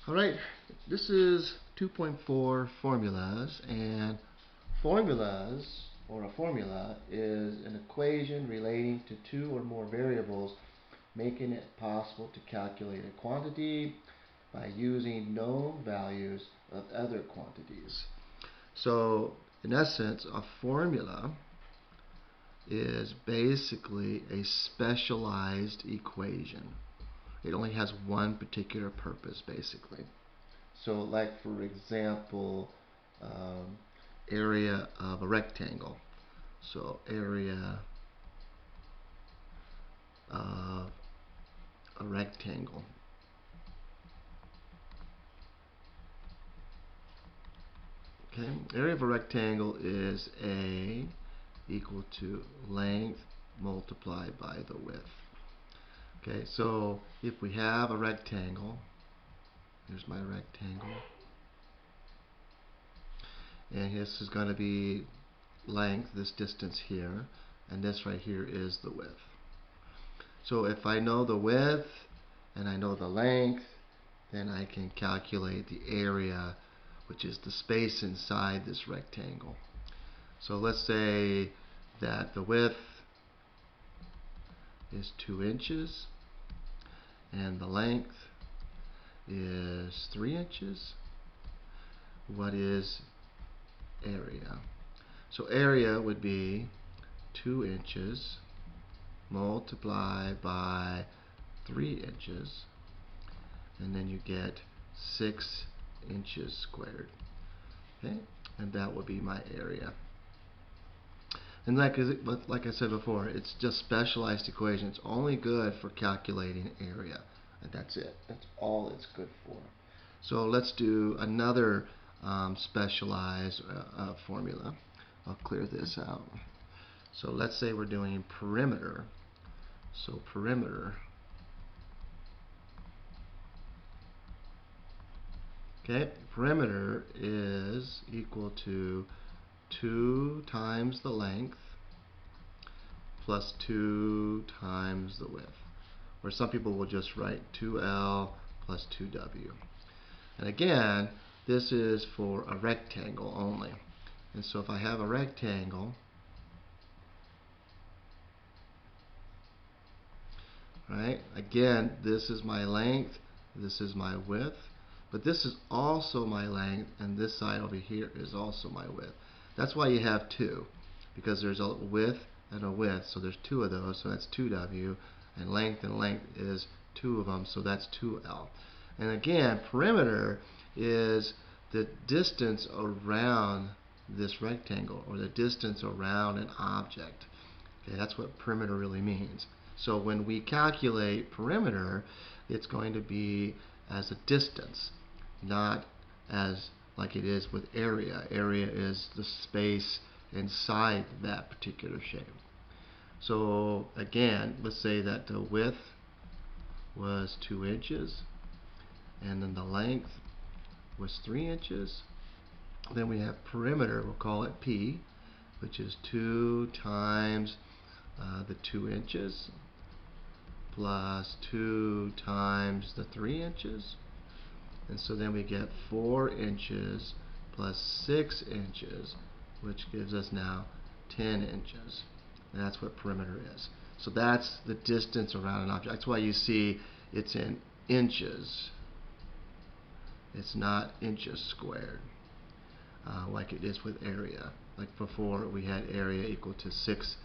Alright, this is 2.4 formulas, and formulas, or a formula, is an equation relating to two or more variables, making it possible to calculate a quantity by using known values of other quantities. So, in essence, a formula is basically a specialized equation. It only has one particular purpose, basically. So, like for example, area of a rectangle. So, area of a rectangle. Okay, area of a rectangle is A equal to length multiplied by the width. Okay, so if we have a rectangle, here's my rectangle, and this is going to be length, this distance here, and this right here is the width. So if I know the width and I know the length, then I can calculate the area, which is the space inside this rectangle. So let's say that the width is 2 inches and the length is 3 inches. What is area? So area would be 2 inches multiplied by 3 inches, and then you get 6 inches squared. Okay, and that would be my area. And like I said before, it's just specialized equation. It's only good for calculating area, and that's it. That's all it's good for. So let's do another specialized formula. I'll clear this out. So let's say we're doing perimeter. So perimeter. Okay, perimeter is equal to 2 times the length plus 2 times the width. Or some people will just write 2L plus 2W. And again, this is for a rectangle only. And so if I have a rectangle, right, again, this is my length, this is my width, but this is also my length, and this side over here is also my width. That's why you have two, because there's a width and a width, so there's two of those, so that's 2W, and length is two of them, so that's 2L. And again, perimeter is the distance around this rectangle, or the distance around an object. Okay, that's what perimeter really means. So when we calculate perimeter, it's going to be as a distance, not as like it is with area. Area is the space inside that particular shape. So again, let's say that the width was 2 inches, and then the length was 3 inches. Then we have perimeter, we'll call it P, which is 2 times the 2 inches plus 2 times the 3 inches. And so then we get 4 inches plus 6 inches, which gives us now 10 inches. And that's what perimeter is. So that's the distance around an object. That's why you see it's in inches. It's not inches squared like it is with area. Like before, we had area equal to 6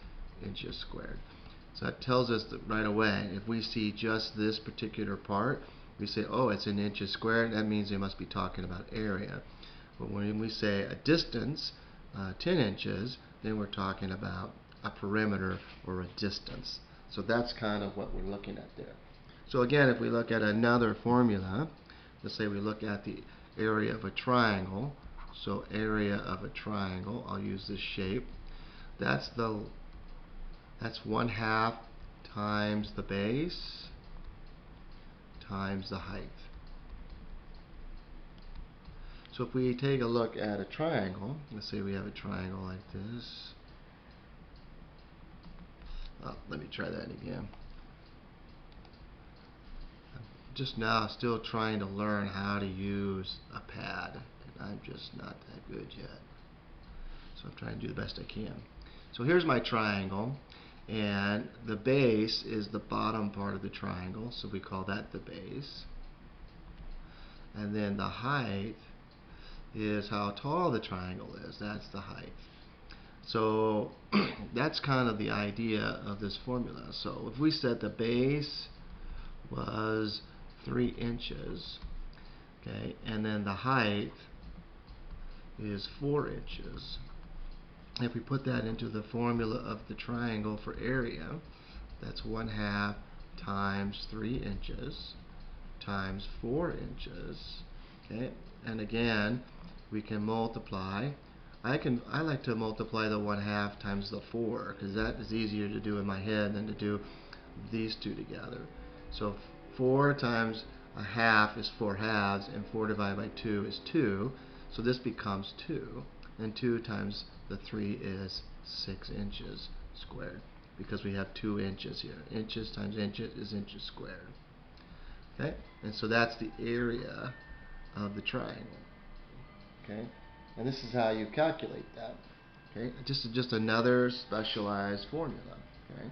inches squared. So that tells us that right away, if we see just this particular part, we say, oh, it's in inches squared. That means they must be talking about area. But when we say a distance, 10 inches, then we're talking about a perimeter or a distance. So that's kind of what we're looking at there. So again, if we look at another formula, let's say we look at the area of a triangle. So area of a triangle, I'll use this shape. That's 1/2 times the base times the height. So if we take a look at a triangle, let's say we have a triangle like this. Let me try that again. just now still trying to learn how to use a pad, and I'm just not that good yet. So I'm trying to do the best I can. So here's my triangle, and the base is the bottom part of the triangle, so we call that the base. And then the height is how tall the triangle is. That's the height. So that's kind of the idea of this formula. So if we said the base was 3 inches, okay, and then the height is 4 inches. If we put that into the formula of the triangle for area, that's 1/2 times 3 inches times 4 inches. Okay, and again, we can multiply. I like to multiply the 1/2 times the 4 because that is easier to do in my head than to do these two together. So 4 times 1/2 is 4 halves, and 4 divided by 2 is 2. So this becomes 2, and 2 times the 3 is 6 inches squared, because we have 2 inches here. Inches times inches is inches squared. Okay, and so that's the area of the triangle. Okay, and this is how you calculate that. Okay, just another specialized formula. Okay,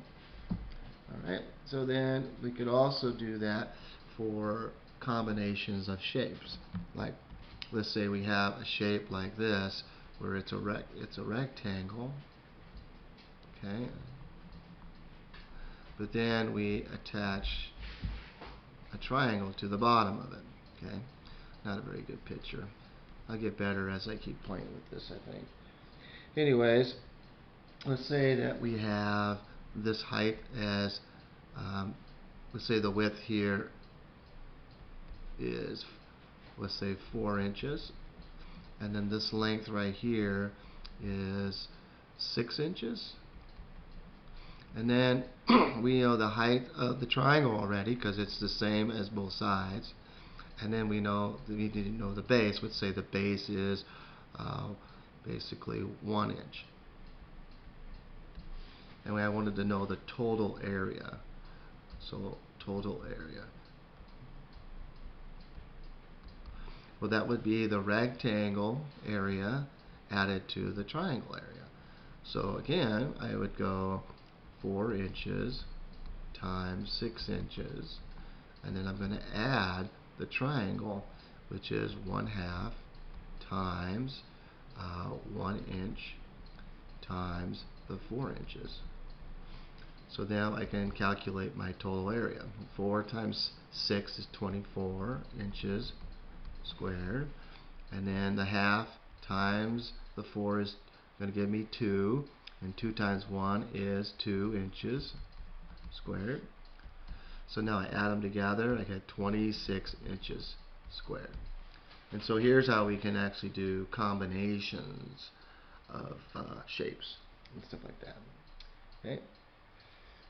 all right. So then we could also do that for combinations of shapes. Like, let's say we have a shape like this, where it's a rectangle. Okay, but then we attach a triangle to the bottom of it. Okay, not a very good picture. I'll get better as I keep playing with this, I think. Anyways, let's say that we have this height as, let's say the width here is, let's say 4 inches, and then this length right here is 6 inches. And then we know the height of the triangle already because it's the same as both sides. And then we need to know the base. Let's say the base is basically 1 inch. And I wanted to know the total area. So total area. Well, that would be the rectangle area added to the triangle area. So again, I would go 4 inches times 6 inches, and then I'm going to add the triangle, which is 1/2 times 1 inch times the 4 inches. So now I can calculate my total area. 4 times 6 is 24 inches squared, and then the 1/2 times the 4 is going to give me 2, and 2 times 1 is 2 inches squared. So now I add them together, I get 26 inches squared. And so here's how we can actually do combinations of shapes and stuff like that. Okay.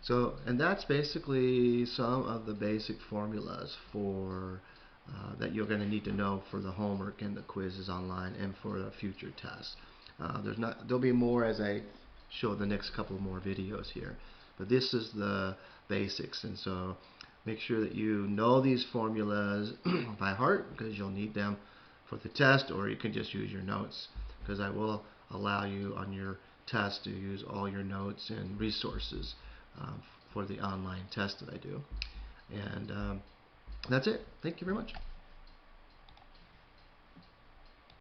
So, and that's basically some of the basic formulas for that you're going to need to know for the homework and the quizzes online and for the future tests. There'll be more as I show the next couple more videos here, but this is the basics, and so make sure that you know these formulas by heart, because you'll need them for the test, or you can just use your notes, because I will allow you on your test to use all your notes and resources for the online test that I do. And that's it. Thank you very much.